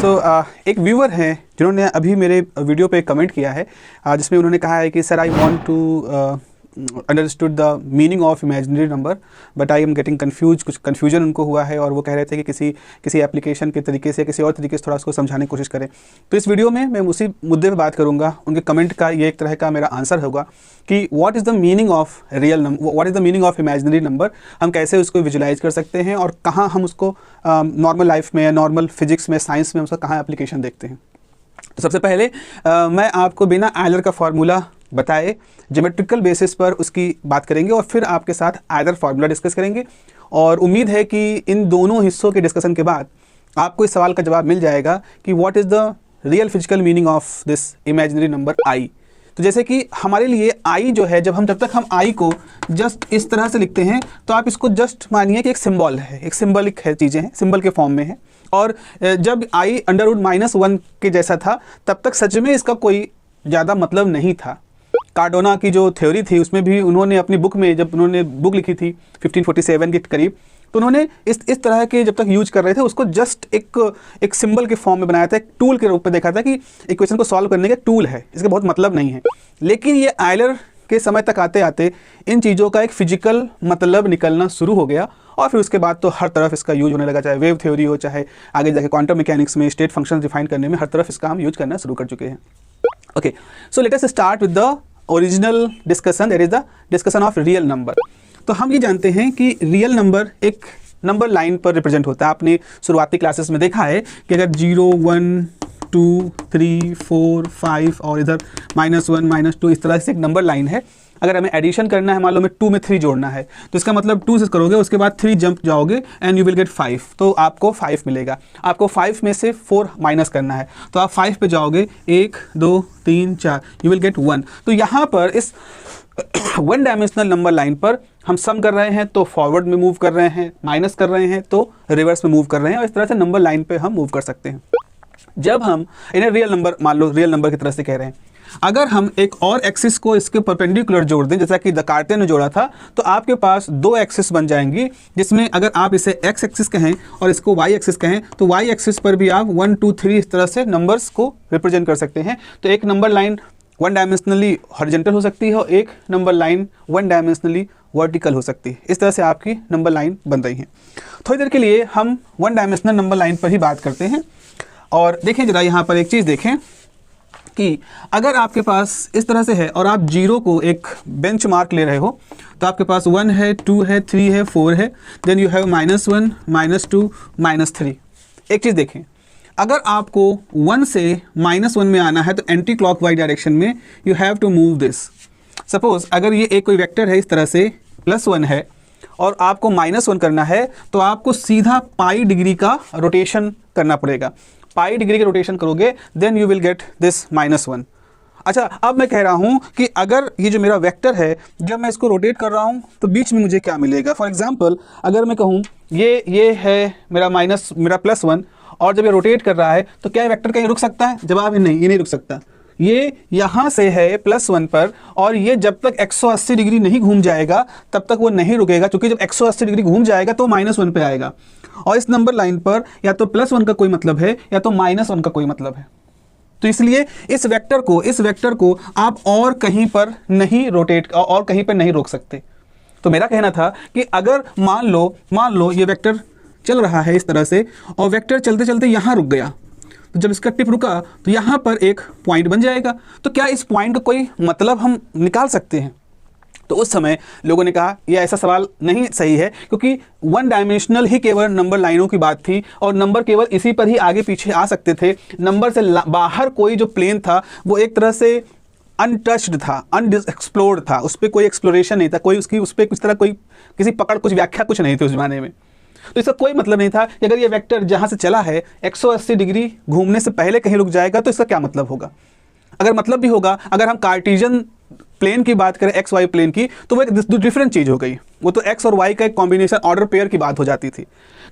एक व्यूअर हैं जिन्होंने अभी मेरे वीडियो पे कमेंट किया है जिसमें उन्होंने कहा है कि sir I want to understood the meaning of imaginary number but I am getting confuse, कुछ कन्फ्यूजन उनको हुआ है और वो कह रहे थे कि किसी एप्लीकेशन के तरीके से किसी और तरीके से थोड़ा उसको समझाने की कोशिश करें। तो इस वीडियो में मैं उसी मुद्दे पे बात करूंगा। उनके कमेंट का ये एक तरह का मेरा आंसर होगा कि what is the meaning of real number, what is the meaning of imaginary number, हम कैसे उसको विजुलाइज कर सकते हैं और कहाँ हम उसको नॉर्मल लाइफ में, नॉर्मल फिजिक्स में, साइंस में उसका कहाँ एप्लीकेशन देखते हैं। तो सबसे पहले मैं आपको बिना आयलर का फार्मूला बताए ज्योमेट्रिकल बेसिस पर उसकी बात करेंगे और फिर आपके साथ आयलर फार्मूला डिस्कस करेंगे। और उम्मीद है कि इन दोनों हिस्सों के डिस्कशन के बाद आपको इस सवाल का जवाब मिल जाएगा कि what is the real physical meaning of this imaginary number i. तो जैसे कि हमारे लिए आई जो है, जब तक हम आई को जस्ट इस तरह से लिखते हैं तो आप इसको जस्ट मानिए कि एक सिंबल है, एक सिंबलिक है, चीज़ें हैं, सिंबल के फॉर्म में है। और जब आई √-1 के जैसा था तब तक सच में इसका कोई ज़्यादा मतलब नहीं था। कार्डोना की जो थ्योरी थी उसमें भी उन्होंने अपनी बुक में, जब उन्होंने बुक लिखी थी 1547 के करीब, तो उन्होंने इस तरह के जब तक यूज कर रहे थे उसको जस्ट एक सिंबल के फॉर्म में बनाया था, एक टूल के रूप में देखा था कि इक्वेशन को सॉल्व करने का टूल है, इसका बहुत मतलब नहीं है। लेकिन ये आयलर के समय तक आते आते इन चीज़ों का एक फिजिकल मतलब निकलना शुरू हो गया और फिर उसके बाद तो हर तरफ इसका यूज होने लगा, चाहे वेव थ्योरी हो, चाहे आगे जाके क्वांटम मैकेनिक्स में स्टेट फंक्शन डिफाइन करने में, हर तरफ इसका हम यूज करना शुरू कर चुके हैं। Okay, so let us start with the original discussion, that is the discussion of real number. तो हम ये जानते हैं कि रियल नंबर एक नंबर लाइन पर रिप्रेजेंट होता है। आपने शुरुआती क्लासेस में देखा है कि अगर 0, 1, 2, 3, 4, 5 और इधर -1, -2 इस तरह से एक नंबर लाइन है। अगर हमें एडिशन करना है, मान लो मैं 2 में 3 जोड़ना है, तो इसका मतलब 2 से करोगे, उसके बाद 3 जंप जाओगे एंड यू विल गेट 5, तो आपको 5 मिलेगा। आपको 5 में से 4 माइनस करना है तो आप 5 पे जाओगे, 1, 2, 3, 4, यू विल गेट 1। तो यहाँ पर इस 1 डायमेंशनल नंबर लाइन पर हम सम कर रहे हैं तो फॉरवर्ड में मूव कर रहे हैं, माइनस कर रहे हैं तो रिवर्स में मूव कर रहे हैं, और इस तरह से नंबर लाइन पे हम मूव कर सकते हैं। जब हम इन्हें रियल नंबर, मान लो रियल नंबर की तरह से कह रहे हैं, अगर हम एक और एक्सिस को इसके परपेंडिकुलर जोड़ दें, जैसा कि कार्टेशियन ने जोड़ा था, तो आपके पास 2 एक्सिस बन जाएंगी, जिसमें अगर आप इसे एक्स एक्सिस कहें और इसको वाई एक्सिस कहें तो वाई एक्सिस पर भी आप 1, 2, 3 इस तरह से नंबर्स को रिप्रेजेंट कर सकते हैं। तो एक नंबर लाइन 1 डायमेंशनली हॉरिजॉन्टल हो सकती है और एक नंबर लाइन 1 डायमेंशनली वर्टिकल हो सकती है। इस तरह से आपकी नंबर लाइन बन रही है। थोड़ी देर के लिए हम 1 डायमेंशनल नंबर लाइन पर ही बात करते हैं। और देखें जरा, यहाँ पर एक चीज़ देखें कि अगर आपके पास इस तरह से है और आप 0 को एक बेंच मार्क ले रहे हो, तो आपके पास 1 है, 2 है, 3 है, 4 है, देन यू हैव -1, -2, -3। एक चीज़ देखें, अगर आपको 1 से -1 में आना है तो एंटी क्लॉकवाइज डायरेक्शन में you have to move this. Suppose अगर ये एक कोई वेक्टर है, इस तरह से +1 है और आपको -1 करना है, तो आपको सीधा पाई डिग्री का रोटेशन करना पड़ेगा। पाई डिग्री के रोटेशन करोगे then you will get this -1। अच्छा, अब मैं कह रहा हूँ कि अगर ये जो मेरा वेक्टर है, जब मैं इसको रोटेट कर रहा हूँ तो बीच में मुझे क्या मिलेगा। फॉर एग्जांपल अगर मैं कहूँ ये है मेरा +1 और जब ये रोटेट कर रहा है तो क्या ये वेक्टर कहीं रुक सकता है? जवाब है नहीं, ये नहीं रुक सकता। ये यहाँ से है +1 पर और ये जब तक 180 डिग्री नहीं घूम जाएगा तब तक वो नहीं रुकेगा, क्योंकि जब 180 डिग्री घूम जाएगा तो -1 पे आएगा। और इस नंबर लाइन पर या तो +1 का कोई मतलब है या तो -1 का कोई मतलब है। तो इसलिए इस वेक्टर को आप और कहीं पर नहीं रोटेट और कहीं पर नहीं रोक सकते। तो मेरा कहना था कि अगर मान लो ये वेक्टर चल रहा है इस तरह से और वेक्टर चलते चलते यहाँ रुक गया, तो जब इसका टिप रुका तो यहाँ पर एक पॉइंट बन जाएगा। तो क्या इस पॉइंट का कोई मतलब हम निकाल सकते हैं? तो उस समय लोगों ने कहा यह ऐसा सवाल नहीं सही है, क्योंकि 1 डायमेंशनल ही केवल नंबर लाइनों की बात थी और नंबर केवल इसी पर ही आगे पीछे आ सकते थे। नंबर से बाहर कोई जो प्लेन था वो एक तरह से अनटच्ड था, अनएक्सप्लोर्ड था, उस पर कोई एक्सप्लोरेशन नहीं था, कोई उसकी उस पर कुछ तरह कोई किसी पकड़, कुछ व्याख्या कुछ नहीं थी उस जमाने में। तो इसका कोई मतलब नहीं था कि अगर ये वेक्टर जहाँ से चला है 180 डिग्री घूमने से पहले कहीं रुक जाएगा तो इसका क्या मतलब होगा। अगर मतलब भी होगा, अगर हम कार्टेशियन प्लेन की बात करें, एक्स वाई प्लेन की, तो वो एक डिफरेंट चीज़ हो गई। वो तो एक्स और वाई का एक कॉम्बिनेशन, ऑर्डर पेयर की बात हो जाती थी।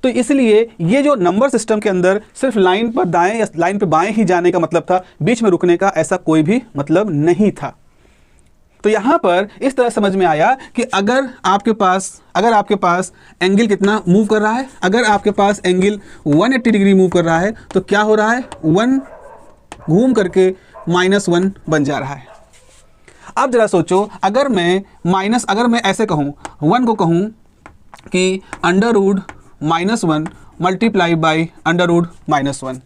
तो इसलिए ये जो नंबर सिस्टम के अंदर सिर्फ लाइन पर दाएं या लाइन पर बाएं ही जाने का मतलब था, बीच में रुकने का ऐसा कोई भी मतलब नहीं था। तो यहाँ पर इस तरह समझ में आया कि अगर आपके पास एंगल कितना मूव कर रहा है, अगर आपके पास एंगल 180 डिग्री मूव कर रहा है तो क्या हो रहा है, 1 घूम करके -1 बन जा रहा है। अब जरा सोचो, अगर मैं ऐसे कहूँ, 1 को कहूँ कि √-1 मल्टीप्लाई बाई √-1,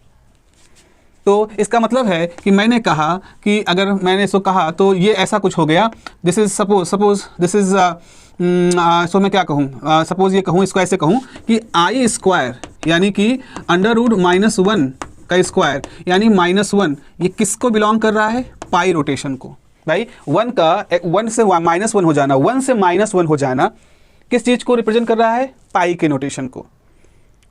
तो इसका मतलब है कि मैंने कहा कि अगर मैंने इसको कहा तो ये ऐसा कुछ हो गया। This is suppose this is so मैं क्या कहूँ, सपोज ये कहूँ, इसको ऐसे कहूँ कि I² यानी कि √-1 का स्क्वायर यानी -1, ये किसको बिलोंग कर रहा है, पाई रोटेशन को। भाई 1 से -1 हो जाना, 1 से -1 हो जाना किस चीज़ को रिप्रेजेंट कर रहा है, पाई के नोटेशन को,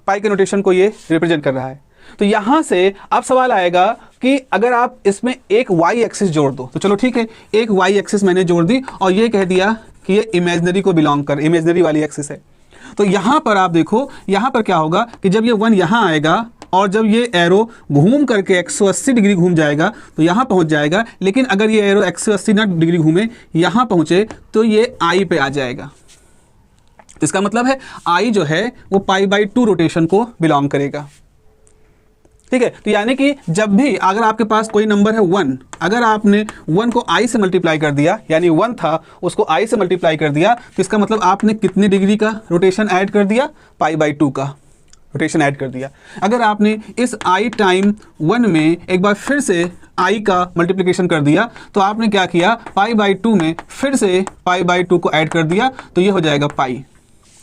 पाई के नोटेशन को ये रिप्रेजेंट कर रहा है। तो यहाँ से अब सवाल आएगा कि अगर आप इसमें एक y एक्सिस जोड़ दो, तो चलो ठीक है, एक y एक्सिस मैंने जोड़ दी और ये कह दिया कि ये इमेजिनरी को बिलोंग कर, इमेजिनरी वाली एक्सिस है। तो यहाँ पर आप देखो, यहाँ पर क्या होगा कि जब ये 1 यहाँ आएगा और जब ये एरो घूम करके 180 डिग्री घूम जाएगा तो यहाँ पहुँच जाएगा, लेकिन अगर ये एरो 180 ना डिग्री घूमे यहाँ पहुँचे तो ये I पे आ जाएगा। इसका मतलब है I जो है वो π/2 रोटेशन को बिलोंग करेगा। ठीक है, तो यानी कि जब भी अगर आपके पास कोई नंबर है 1, अगर आपने 1 को I से मल्टीप्लाई कर दिया, यानी 1 था उसको I से मल्टीप्लाई कर दिया, तो इसका मतलब आपने कितने डिग्री का रोटेशन ऐड कर दिया, π/2 का रोटेशन ऐड कर दिया। अगर आपने इस I टाइम 1 में एक बार फिर से I का मल्टीप्लिकेशन कर दिया तो आपने क्या किया, π/2 में फिर से π/2 को ऐड कर दिया, तो ये हो जाएगा पाई।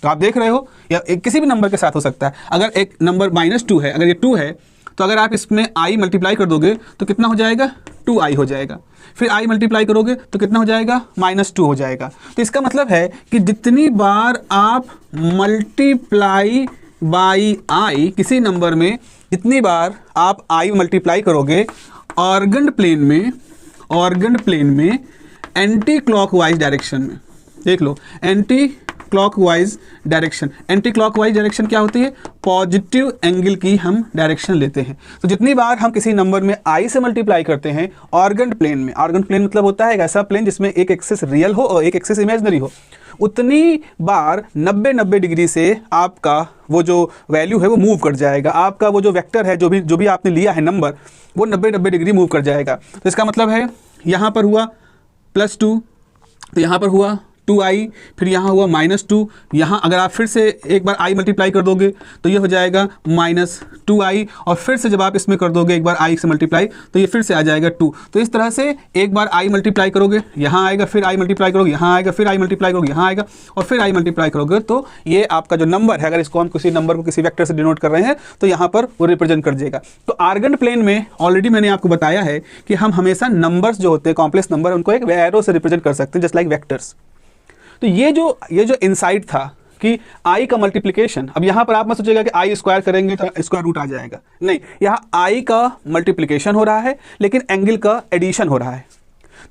तो आप देख रहे हो, या किसी भी नंबर के साथ हो सकता है। अगर एक नंबर -2 है, अगर ये 2 है तो अगर आप इसमें I मल्टीप्लाई कर दोगे तो कितना हो जाएगा, 2I हो जाएगा। फिर I मल्टीप्लाई करोगे तो कितना हो जाएगा, -2 हो जाएगा। तो इसका मतलब है कि जितनी बार आप मल्टीप्लाई बाई I किसी नंबर में, जितनी बार आप I मल्टीप्लाई करोगे ऑर्गन प्लेन में एंटी क्लॉकवाइज डायरेक्शन में, देख लो, एंटी क्लॉकवाइज डायरेक्शन क्या होती है, पॉजिटिव एंगल की हम डायरेक्शन लेते हैं। तो जितनी बार हम किसी नंबर में I से मल्टीप्लाई करते हैं ऑर्गन प्लेन में, ऑर्गन प्लेन मतलब होता है एक ऐसा प्लेन जिसमें एक एक्सिस रियल हो और एक एक्सिस इमेजिनरी हो, उतनी बार 90 डिग्री से आपका वो जो वैल्यू है वो मूव कर जाएगा। आपका वो जो वेक्टर है, जो भी आपने लिया है नंबर, वो 90 डिग्री मूव कर जाएगा। तो इसका मतलब है यहाँ पर हुआ +2, तो यहाँ पर हुआ 2I, फिर यहाँ हुआ -2, यहाँ अगर आप फिर से एक बार I मल्टीप्लाई कर दोगे तो ये हो जाएगा -2I, और फिर से जब आप इसमें कर दोगे एक बार I से मल्टीप्लाई तो ये फिर से आ जाएगा 2। तो इस तरह से एक बार I मल्टीप्लाई करोगे यहाँ आएगा, फिर I मल्टीप्लाई करोगे यहाँ आएगा, फिर I मल्टीप्लाई करोगे यहाँ आएगा, और फिर I मल्टीप्लाई करोगे तो ये आपका जो नंबर है, अगर इसको हम किसी नंबर को किसी वेक्टर से डिनोट कर रहे हैं तो यहाँ पर वो रिप्रेजेंट कर देगा। तो आर्गन प्लेन में ऑलरेडी मैंने आपको बताया है कि हम हमेशा नंबर्स जो होते हैं, कॉम्प्लेक्स नंबर, उनको एक एरो से रिप्रेजेंट कर सकते हैं, जस्ट लाइक वेक्टर्स। तो ये जो इनसाइट था कि I का मल्टीप्लिकेशन, अब यहाँ पर आप मत सोचिएगा कि I² करेंगे तो स्क्वायर रूट आ जाएगा, नहीं, यहाँ I का मल्टीप्लिकेशन हो रहा है लेकिन एंगल का एडिशन हो रहा है।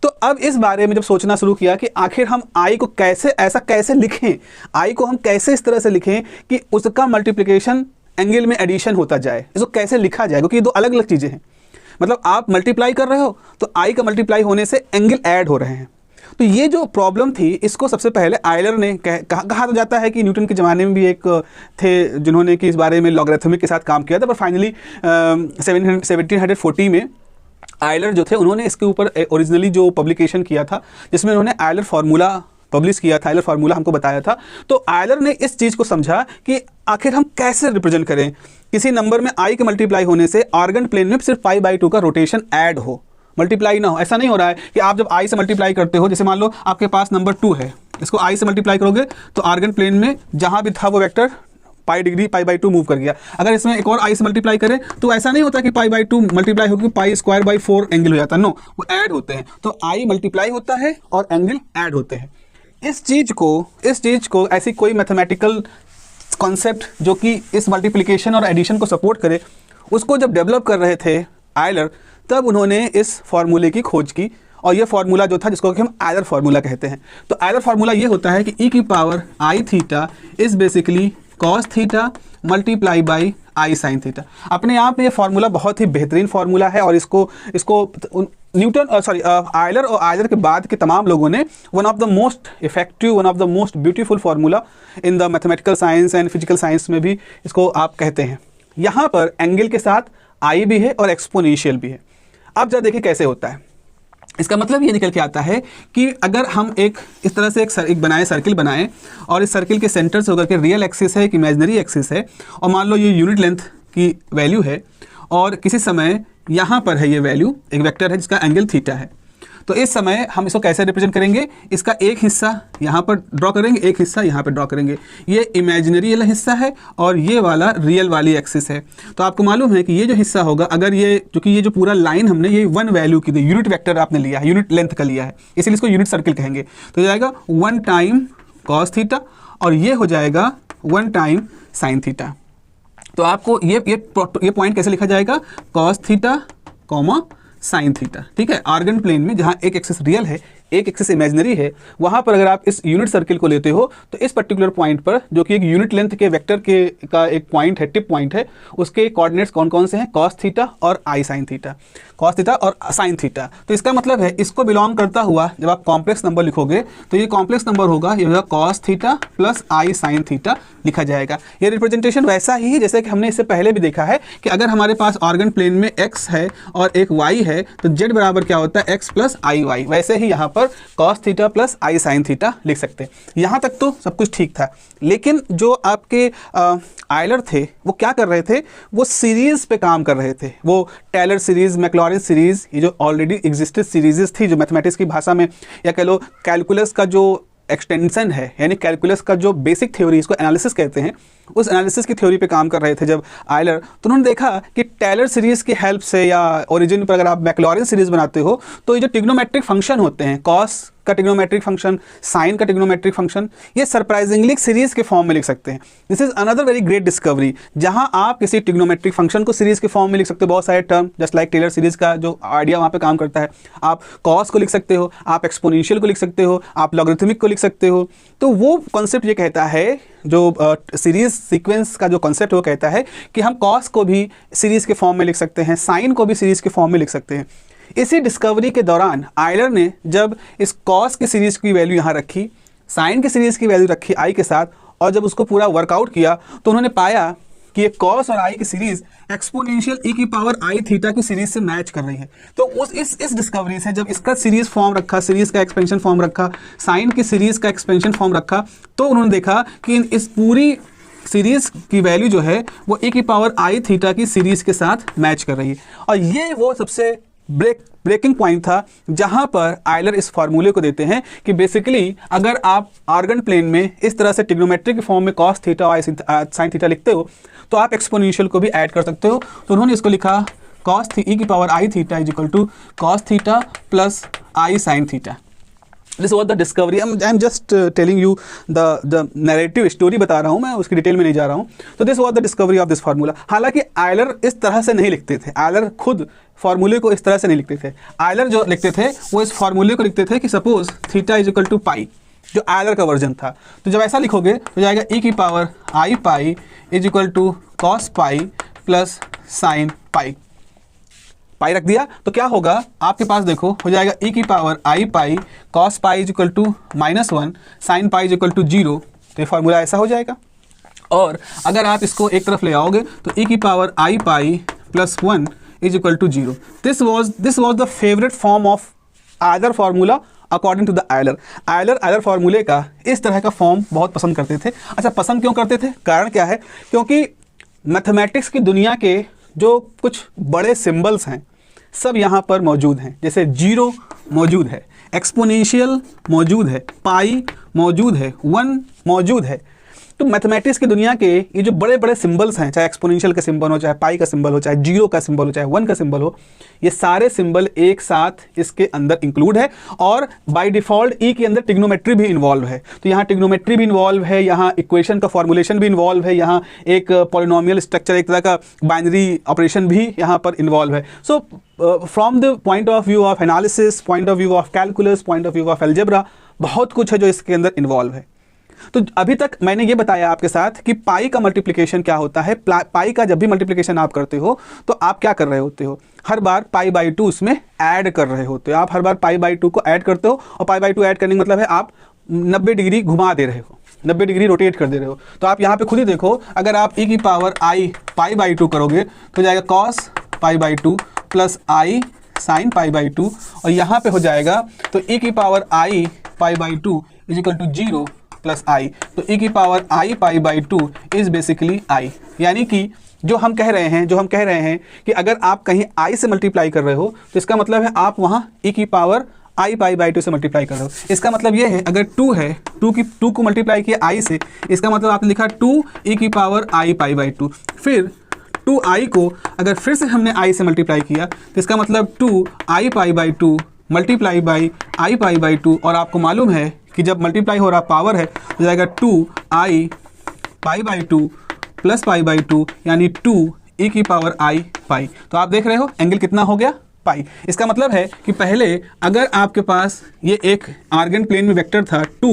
तो अब इस बारे में जब सोचना शुरू किया कि आखिर हम I को कैसे लिखें, I को हम कैसे इस तरह से लिखें कि उसका मल्टीप्लिकेशन एंगल में एडिशन होता जाए, इसको कैसे लिखा जाए, क्योंकि ये दो अलग अलग चीज़ें हैं। मतलब आप मल्टीप्लाई कर रहे हो तो I का मल्टीप्लाई होने से एंगल ऐड हो रहे हैं। तो ये जो प्रॉब्लम थी, इसको सबसे पहले आयलर ने कहा तो जाता है कि न्यूटन के ज़माने में भी एक थे जिन्होंने कि इस बारे में लॉगरिथमिक के साथ काम किया था, पर फाइनली 1740 में आयलर जो थे उन्होंने इसके ऊपर ओरिजिनली जो पब्लिकेशन किया था, जिसमें उन्होंने आयलर फार्मूला पब्लिश किया था, आयलर फार्मूला हमको बताया था। तो आयलर ने इस चीज़ को समझा कि आखिर हम कैसे रिप्रेजेंट करें किसी नंबर में I के मल्टीप्लाई होने से ऑर्गन प्लेन में सिर्फ π/2 का रोटेशन ऐड हो, मल्टीप्लाई ना हो। ऐसा नहीं हो रहा है कि आप जब I से मल्टीप्लाई करते हो, जैसे मान लो आपके पास नंबर 2 है, इसको I से मल्टीप्लाई करोगे तो आर्गन प्लेन में जहाँ भी था वो वेक्टर π/2 मूव कर गया। अगर इसमें एक और I से मल्टीप्लाई करें तो ऐसा नहीं होता कि π/2 मल्टीप्लाई होकर π²/4 एंगल हो जाता है, नो, वो ऐड होते हैं। तो I मल्टीप्लाई होता है और एंगल ऐड होते हैं। इस चीज़ को ऐसी कोई मैथमेटिकल कॉन्सेप्ट जो कि इस मल्टीप्लिकेशन और एडिशन को सपोर्ट करे, उसको जब डेवलप कर रहे थे आयलर, तब उन्होंने इस फार्मूले की खोज की, और ये फार्मूला जो था जिसको कि हम आयलर फार्मूला कहते हैं। तो आयलर फार्मूला ये होता है कि e⁻I⁻ is basically cos theta multiply by I sin theta. अपने आप में ये फार्मूला बहुत ही बेहतरीन फार्मूला है, और इसको न्यूटन आयलर और आयलर के बाद के तमाम लोगों ने one of the most effective, one of the most beautiful formula in the mathematical science and physical science में भी इसको आप कहते हैं। यहाँ पर एंगल के साथ आई भी है और एक्सपोनेंशियल भी है। अब जरा देखिए कैसे होता है। इसका मतलब ये निकल के आता है कि अगर हम एक इस तरह से एक सर्किल बनाएं और इस सर्किल के सेंटर से होकर के रियल एक्सिस है, एक इमेजिनरी एक्सिस है, और मान लो ये यूनिट लेंथ की वैल्यू है और किसी समय यहाँ पर है ये वैल्यू, एक वेक्टर है जिसका एंगल थीटा है। तो इस समय हम इसको कैसे रिप्रेजेंट करेंगे, इसका एक हिस्सा यहाँ पर ड्रॉ करेंगे, एक हिस्सा यहाँ पर ड्रॉ करेंगे। ये इमेजिनरी वाला हिस्सा है और ये वाला रियल वाली एक्सिस है। तो आपको मालूम है कि ये जो हिस्सा होगा, अगर ये क्योंकि ये जो पूरा लाइन हमने ये वन वैल्यू की दी, यूनिट वेक्टर आपने लिया है, यूनिट लेंथ का लिया है, इसलिए इसको यूनिट सर्किल कहेंगे। तो जाएगा 1 टाइम कॉस थीटा और ये हो जाएगा 1 टाइम साइन थीटा। तो आपको ये पॉइंट कैसे लिखा जाएगा, cos theta comma sine theta. ठीक है, आर्गन प्लेन में जहां एक एक्सिस रियल है, एक एक्सिस इमेजिनरी है, वहां पर अगर आप इस यूनिट सर्किल को लेते हो तो इस पर्टिकुलर पॉइंट पर, जो कि एक यूनिट लेंथ के वेक्टर का एक पॉइंट है, टिप पॉइंट है, उसके कोऑर्डिनेट्स कौन कौन से हैं, कॉस थीटा और आई साइन थीटा, कॉस थीटा और साइन थीटा। तो इसका मतलब है इसको बिलोंग करता हुआ जब आप कॉम्प्लेक्स नंबर लिखोगे तो ये कॉम्प्लेक्स नंबर होगा, ये होगा cos theta plus i sine theta लिखा जाएगा। ये रिप्रेजेंटेशन वैसा ही है जैसे कि हमने इससे पहले भी देखा है कि अगर हमारे पास ऑर्गन प्लेन में x है और एक y है तो z बराबर क्या होता है, x प्लस आई वाई। वैसे ही यहाँ पर cos theta plus i sine theta लिख सकते हैं। यहाँ तक तो सब कुछ ठीक था, लेकिन जो आपके आयलर थे वो क्या कर रहे थे, वो सीरीज पे काम कर रहे थे। वो टेलर सीरीज, मैक्लॉरिन सीरीज, ये जो ऑलरेडी एग्जिस्टेड सीरीजेस थी, जो मैथमेटिक्स की भाषा में या कह लो कैलकुलस का जो एक्सटेंशन है, यानी कैलकुलस का जो बेसिक थ्योरी, इसको एनालिसिस कहते हैं, उस एनालिसिस की थ्योरी पे काम कर रहे थे जब आयलर। तो उन्होंने देखा कि टेलर सीरीज की हेल्प से या ओरिजिन पर अगर आप मैक्लॉरिन सीरीज बनाते हो तो ये जो ट्रिग्नोमेट्रिक फंक्शन होते हैं, कॉस का ट्रिग्नोमेट्रिक फंक्शन, साइन का ट्रिग्नोमेट्रिक फंक्शन, ये सरप्राइजिंगली सीरीज के फॉर्म में लिख सकते हैं। This is another very great discovery, जहां आप किसी ट्रिग्नोमेट्रिक फंक्शन को सीरीज के फॉर्म में लिख सकते हो। बहुत सारे term just like Taylor series का जो आइडिया वहां पे काम करता है। आप कॉस को लिख सकते हो, आप एक्सपोनेंशियल को लिख सकते हो, आप लॉगरिथमिक को लिख सकते हो। तो वो कॉन्सेप्ट ये कहता है, जो सीरीज सीक्वेंस का जो कॉन्सेप्ट वो कहता है कि हम कॉस को भी सीरीज के फॉर्म में लिख सकते हैं, साइन को भी सीरीज के फॉर्म में लिख सकते हैं। इसी डिस्कवरी के दौरान आयलर ने जब इस कॉस की सीरीज की वैल्यू यहाँ रखी, साइन की सीरीज की वैल्यू रखी आई के साथ, और जब उसको पूरा वर्कआउट किया तो उन्होंने पाया कि ये कॉस और आई की सीरीज एक्सपोनेंशियल e की पावर आई थीटा की सीरीज से मैच कर रही है। तो उस इस डिस्कवरी से जब इसका सीरीज फॉर्म रखा, सीरीज का एक्सपेंशन फॉर्म रखा, साइन की सीरीज का एक्सपेंशन फॉर्म रखा, तो उन्होंने देखा कि इस पूरी सीरीज की वैल्यू जो है वो e की पावर आई थीटा की सीरीज के साथ मैच कर रही है। और ये वो सबसे ब्रेकिंग पॉइंट था जहां पर आयलर इस फार्मूले को देते हैं कि बेसिकली अगर आप आर्गन प्लेन में इस तरह से ट्रिग्नोमेट्रिक फॉर्म में कॉस थीटा और साइन थीटा लिखते हो तो आप एक्सपोनेंशियल को भी ऐड कर सकते हो। तो उन्होंने इसको लिखा कॉस ई की power i theta is equal to cos theta plus i sine theta. This was the discovery. I am just telling you the narrative story बता रहा हूँ मैं, उसकी डिटेल में नहीं जा रहा हूँ। तो this was the discovery of this formula. हालांकि आयलर इस तरह से नहीं लिखते थे, आयलर खुद फार्मूले को इस तरह से नहीं लिखते थे। आयलर जो लिखते थे वो इस फार्मूले को लिखते थे कि suppose theta is equal to pi, जो आयलर का वर्जन था। तो जब ऐसा लिखोगे तो जाएगा ई की power i pi is equal to cos pi plus sine pi. Pi रख दिया तो क्या होगा आपके पास, देखो हो जाएगा e की power i pi cos pi is equal to -1 sine pi is equal to 0। तो ये फार्मूला ऐसा हो जाएगा। और अगर आप इसको एक तरफ ले आओगे तो e की power i pi plus 1 is equal to 0। This was the favourite form of Euler formula according to the Euler. Euler फार्मूले का इस तरह का फॉर्म बहुत पसंद करते थे। अच्छा, पसंद क्यों करते थे, कारण क्या है, क्योंकि मैथमेटिक्स की दुनिया के जो कुछ बड़े सिंबल्स हैं सब यहाँ पर मौजूद हैं। जैसे 0 मौजूद है, एक्सपोनेंशियल मौजूद है, पाई मौजूद है, 1 मौजूद है। तो मैथमेटिक्स की दुनिया के ये जो बड़े बड़े सिंबल्स हैं, चाहे एक्सपोनेंशियल का सिंबल हो, चाहे पाई का सिंबल हो, चाहे 0 का सिंबल हो, चाहे 1 का सिंबल हो, ये सारे सिंबल एक साथ इसके अंदर इंक्लूड है। और बाय डिफ़ॉल्ट ई के अंदर ट्रिग्नोमेट्री भी इन्वॉल्व है। तो यहाँ ट्रिग्नोमेट्री भी इन्वॉल्व है, यहाँ इक्वेशन का फॉर्मुलेशन भी इन्वॉल्व है, यहाँ एक पॉलिनोमियल स्ट्रक्चर, एक तरह का बाइनरी ऑपरेशन भी यहाँ पर इन्वॉल्व है। So from the point of view of analysis, point of view of calculus, point of view of algebra, बहुत कुछ है जो इसके अंदर इन्वॉल्व है। तो अभी तक मैंने ये बताया आपके साथ कि पाई का मल्टीप्लिकेशन क्या होता है। पाई का जब भी मल्टीप्लिकेशन आप करते हो तो आप क्या कर रहे होते हो, हर बार पाई बाई 2 उसमें ऐड कर रहे होते हो। आप हर बार पाई बाई 2 को ऐड करते हो, और पाई बाई 2 ऐड करने का मतलब है आप 90 डिग्री घुमा दे रहे हो, 90 डिग्री रोटेट कर दे रहे हो। तो आप यहाँ पे खुद ही देखो, अगर आप e की पावर i पाई बाई 2 करोगे तो जाएगा cos pi by 2 plus i sine pi by 2, और यहाँ पे हो जाएगा तो e की power i pi by 2 is equal to 0 plus i। तो e की power i pi by 2 is basically i। यानी कि जो हम कह रहे हैं कि अगर आप कहीं i से मल्टीप्लाई कर रहे हो तो इसका मतलब है आप वहाँ e की पावर i पाई बाई 2 से मल्टीप्लाई कर रहे हो। इसका मतलब ये है, अगर 2 है, 2 को मल्टीप्लाई किया i से, इसका मतलब आपने लिखा 2 e की पावर i पाई बाई 2। फिर 2i को अगर फिर से हमने i से मल्टीप्लाई किया तो इसका मतलब 2i pi by 2 multiply by i pi by 2, और आपको मालूम है कि जब मल्टीप्लाई हो रहा पावर है तो जाएगा 2i pi by 2 plus pi by 2, यानी 2 e की पावर i पाई। तो आप देख रहे हो एंगल कितना हो गया, पाई। इसका मतलब है कि पहले अगर आपके पास ये एक आर्गन प्लेन में वेक्टर था 2,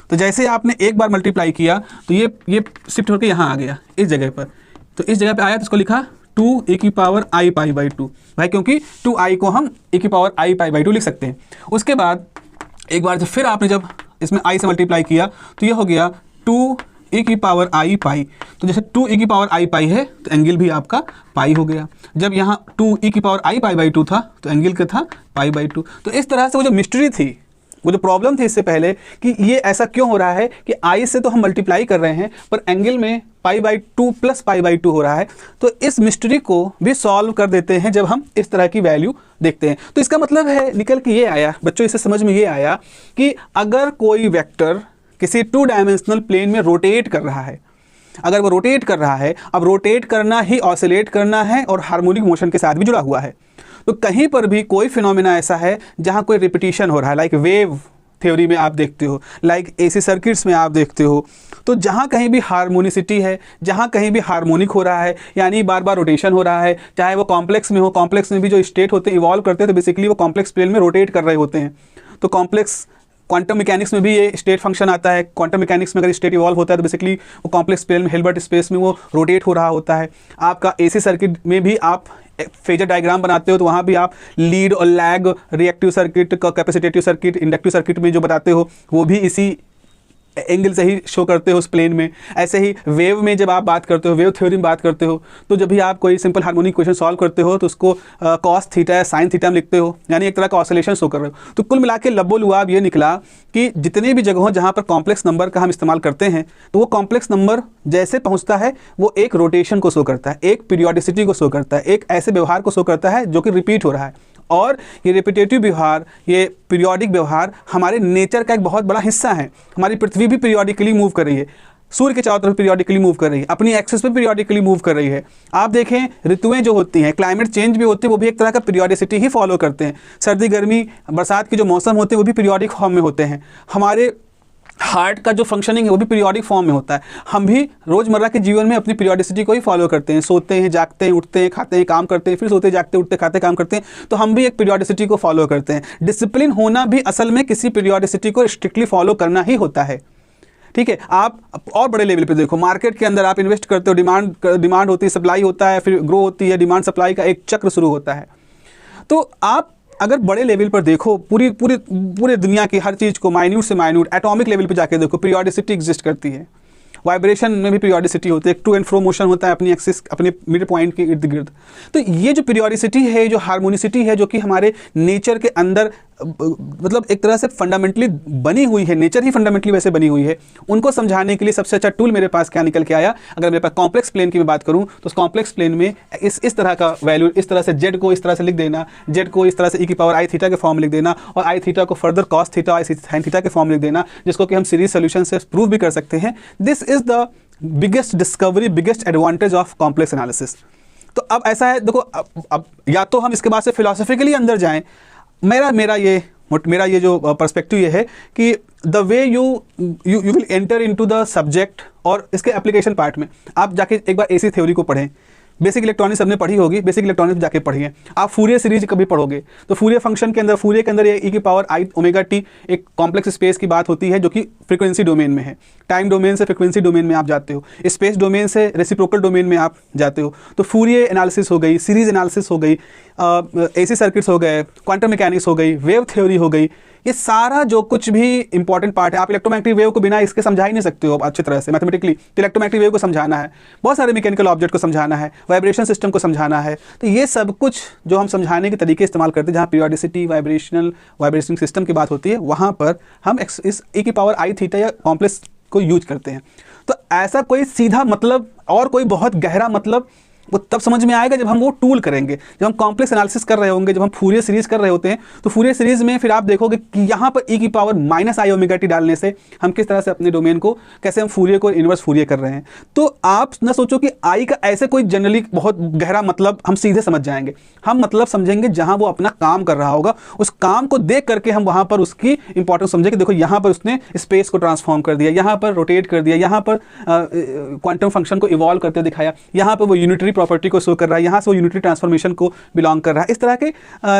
तो जैसे आपने एक बार मल्टीप्लाई किया तो ये शिफ्ट होकर यहाँ आ गया इस जगह पर। तो इस जगह पे आया तो इसको लिखा 2 e की पावर i पाई बाई 2 भाई, क्योंकि 2i को हम e की पावर i पाई बाई 2 लिख सकते हैं। उसके बाद एक बार फिर आपने जब इसमें i से मल्टीप्लाई किया तो ये हो गया 2 e की पावर i पाई। तो जैसे 2 e की पावर i पाई है तो एंगल भी आपका पाई हो गया। जब यहाँ 2 e की पावर i पाई बाई 2 था तो एंगल क्या था, पाई बाई 2। तो इस तरह से वो जो मिस्ट्री थी, वो जो प्रॉब्लम थी इससे पहले कि ये ऐसा क्यों हो रहा है कि i से तो हम मल्टीप्लाई कर रहे हैं पर एंगल में पाई बाई 2 प्लस पाई बाई 2 हो रहा है, तो इस मिस्ट्री को भी सॉल्व कर देते हैं जब हम इस तरह की वैल्यू देखते हैं। तो इसका मतलब है निकल के ये आया बच्चों, इसे समझ में ये आया कि अगर कोई वेक्टर किसी 2 डायमेंशनल प्लेन में रोटेट कर रहा है, अगर वो रोटेट कर रहा है, अब रोटेट करना ही ऑसिलेट करना है और हार्मोनिक मोशन के साथ भी जुड़ा हुआ है, तो कहीं पर भी कोई फिनोमेना ऐसा है जहाँ कोई रिपीटिशन हो रहा है, लाइक वेव थ्योरी में आप देखते हो, लाइक एसी सर्किट्स में आप देखते हो, तो जहाँ कहीं भी हार्मोनिसिटी है, जहाँ कहीं भी हार्मोनिक हो रहा है, यानी बार बार रोटेशन हो रहा है, चाहे वो कॉम्प्लेक्स में हो, कॉम्प्लेक्स में भी जो स्टेट होते हैं इवॉल्व करते हैं तो बेसिकली वो कॉम्प्लेक्स प्लेन में रोटेट कर रहे होते हैं। तो कॉम्प्लेक्स क्वांटम मैकेनिक्स में भी ये स्टेट फंक्शन आता है। क्वांटम मैकेनिक्स में अगर स्टेट इवॉल्व होता है तो बेसिकली वो कॉम्प्लेक्स प्लेन में हिल्बर्ट स्पेस में वो रोटेट हो रहा होता है। आपका एसी सर्किट में भी आप फेजर डायग्राम बनाते हो तो वहाँ भी आप लीड और lag, reactive circuit, capacitive circuit, inductive circuit में जो बताते हो वो भी इसी एंगल से ही शो करते हो उस प्लेन में। ऐसे ही वेव में जब आप बात करते हो, वेव थ्योरी में बात करते हो, तो जब भी आप कोई सिंपल हार्मोनिक क्वेश्चन सॉल्व करते हो तो उसको कॉस थीटा या साइन थीटा में लिखते हो, यानी एक तरह का ऑसिलेशन शो कर रहे हो। तो कुल मिला के लब्बो लुआब ये निकला कि जितनी भी जगहों जहाँ पर कॉम्प्लेक्स नंबर का हम इस्तेमाल करते हैं तो वो कॉम्प्लेक्स नंबर जैसे पहुँचता है वो एक रोटेशन को शो करता है, एक पीरियोडिसिटी को शो करता है, एक ऐसे व्यवहार को शो करता है जो कि रिपीट हो रहा है। और ये रिपीटेटिव व्यवहार, ये पीरियोडिक व्यवहार हमारे नेचर का एक बहुत बड़ा हिस्सा है। हमारी पृथ्वी भी पीरियोडिकली मूव कर रही है, सूर्य के चारों तरफ पीरियोडिकली मूव कर रही है, अपनी एक्सिस पे पीरियोडिकली मूव कर रही है। आप देखें ऋतुएं जो होती हैं, क्लाइमेट चेंज भी होती है, वो भी एक तरह का पीरियोडिसिटी ही फॉलो करते हैं। सर्दी गर्मी बरसात के जो मौसम होते हैं वो भी पीरियोडिक फॉर्म में होते हैं। हमारे हार्ट का जो फंक्शनिंग है वो भी पीरियोडिक फॉर्म में होता है। हम भी रोज़मर्रा के जीवन में अपनी पीरियोडिसिटी को ही फॉलो करते हैं, सोते हैं, जागते हैं, उठते हैं, खाते हैं, काम करते हैं, फिर सोते जागते उठते खाते काम करते हैं, तो हम भी एक पीरियोडिसिटी को फॉलो करते हैं। डिसिप्लिन होना भी असल में किसी पीरियोडिसिटी को स्ट्रिक्टली फॉलो करना ही होता है। ठीक है, आप और बड़े लेवल पे देखो, मार्केट के अंदर आप इन्वेस्ट करते हो, डिमांड होती है, सप्लाई होता है, फिर ग्रो होती है, डिमांड सप्लाई का एक चक्र शुरू होता है। तो आप अगर बड़े लेवल पर देखो, पूरे दुनिया की हर चीज़ को माइन्यूट से माइन्यूट एटॉमिक लेवल पे जाके देखो, पीरियोडिसिटी एग्जिस्ट करती है। वाइब्रेशन में भी पीरियोडिसिटी होती है, टू एंड फ्रो मोशन होता है अपनी एक्सिस, अपने मिड पॉइंट के इर्द गिर्द। तो ये जो पीरियोडिसिटी है, जो हार्मोनिसिटी है, जो कि हमारे नेचर के अंदर मतलब एक तरह से फंडामेंटली बनी हुई है, नेचर ही फंडामेंटली वैसे बनी हुई है, उनको समझाने के लिए सबसे अच्छा टूल मेरे पास क्या निकल के आया। अगर मेरे पास कॉम्प्लेक्स प्लेन की मैं बात करूं तो उस कॉम्प्लेक्स प्लेन में इस तरह का वैल्यू, इस तरह से जेड को इस तरह से लिख देना, जेड को इस तरह से ई की पावर आई थीटा के फॉर्म में लिख देना, और आई थीटा को फर्दर कॉस थीटा आई साइन थीटा के फॉर्म में लिख देना, जिसको कि हम सीरीज सोल्यूशन से प्रूव भी कर सकते हैं। This is the biggest discovery, biggest advantage of complex analysis. तो अब ऐसा है, देखो अब या तो हम इसके बाद से फिलोसफिकली अंदर जाएं। मेरा ये जो पर्सपेक्टिव ये है कि the way you will enter into the subject, और इसके एप्लीकेशन पार्ट में आप जाके एक बार एसी थ्योरी को पढ़ें, बेसिक इलेक्ट्रॉनिक्स हमने पढ़ी होगी, बेसिक इलेक्ट्रॉनिक्स जाके पढ़िए। आप फूरियर सीरीज कभी पढ़ोगे तो फूरियर फंक्शन के अंदर, फूरियर के अंदर ये e की पावर i ओमेगा t एक कॉम्प्लेक्स स्पेस की बात होती है जो कि फ्रीक्वेंसी डोमेन में है। टाइम डोमेन से फ्रीक्वेंसी डोमेन में आप जाते हो, स्पेस डोमेन से रेसिप्रोकल डोमेन में आप जाते हो। तो फूरियर एनालिसिस हो गई, सीरीज एनालिसिस हो गई, एसी सर्किट्स हो गए, क्वांटम मैकेनिक्स हो गई, वेव थ्योरी हो गई, ये सारा जो कुछ भी इंपॉर्टेंट पार्ट है। आप इलेक्ट्रोमैग्नेटिक वेव को बिना इसके समझा ही नहीं सकते हो अच्छी तरह से मैथमेटिकली। तो इलेक्ट्रोमैग्नेटिक वेव को समझाना है, बहुत सारे मैकेनिकल ऑब्जेक्ट को समझाना है, वाइब्रेशन सिस्टम को समझाना है। तो ये सब कुछ जो हम समझाने के तरीके इस्तेमाल करते हैं, जहाँ पीरियोडिसिटी, वाइब्रेशनल सिस्टम की बात होती है, वहाँ पर हम इस e की पावर i थीटा या कॉम्प्लेक्स को यूज करते हैं। तो ऐसा कोई सीधा मतलब और कोई बहुत गहरा मतलब वो तब समझ में आएगा जब हम वो टूल करेंगे, जब हम कॉम्प्लेक्स एनालिसिस कर रहे होंगे, जब हम फूरियर सीरीज कर रहे होते हैं। तो फूरियर सीरीज में फिर आप देखोगे कि यहाँ पर e की पावर माइनस आई ओमेगा टी डालने से हम किस तरह से अपने डोमेन को, कैसे हम फूरियर को इन्वर्स फूरियर कर रहे हैं। तो आप ना सोचो कि आई का ऐसे कोई जनरली बहुत गहरा मतलब हम सीधे समझ जाएंगे। हम मतलब समझेंगे जहाँ वो अपना काम कर रहा होगा, उस काम को देख करके हम वहाँ पर उसकी इंपॉर्टेंस समझेंगे। देखो यहाँ पर उसने स्पेस को ट्रांसफॉर्म कर दिया, यहाँ पर रोटेट कर दिया, यहाँ पर क्वांटम फंक्शन को इवॉल्व करते दिखाया, यहाँ पर वो यूनिटरी प्रॉपर्टी को शो कर रहा है, यहाँ से वो यूनिटरी ट्रांसफॉर्मेशन को बिलोंग कर रहा है। इस तरह के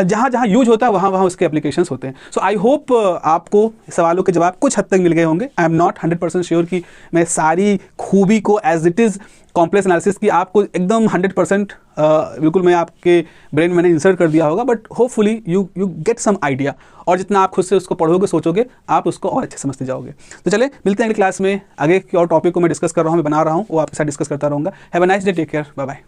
जहाँ जहाँ यूज होता है वहाँ उसके एप्लीकेशंस होते हैं। सो आई होप आपको सवालों के जवाब कुछ हद तक मिल गए होंगे। आई एम नॉट 100% श्योर कि मैं सारी खूबी को as it is complex analysis की आपको एकदम 100% बिल्कुल मैं आपके ब्रेन मैंने इंसर्ट कर दिया होगा, but hopefully you get some idea. और जितना आप खुद से उसको पढ़ोगे, सोचोगे, आप उसको और अच्छे समझते जाओगे। तो चले मिलते हैं अगली क्लास में। आगे की और टॉपिक को मैं डिस्कस कर रहा हूँ, मैं बना रहा हूँ, वो आपके साथ डिस्कस करता रहूँगा। Have a nice day, take care, bye bye.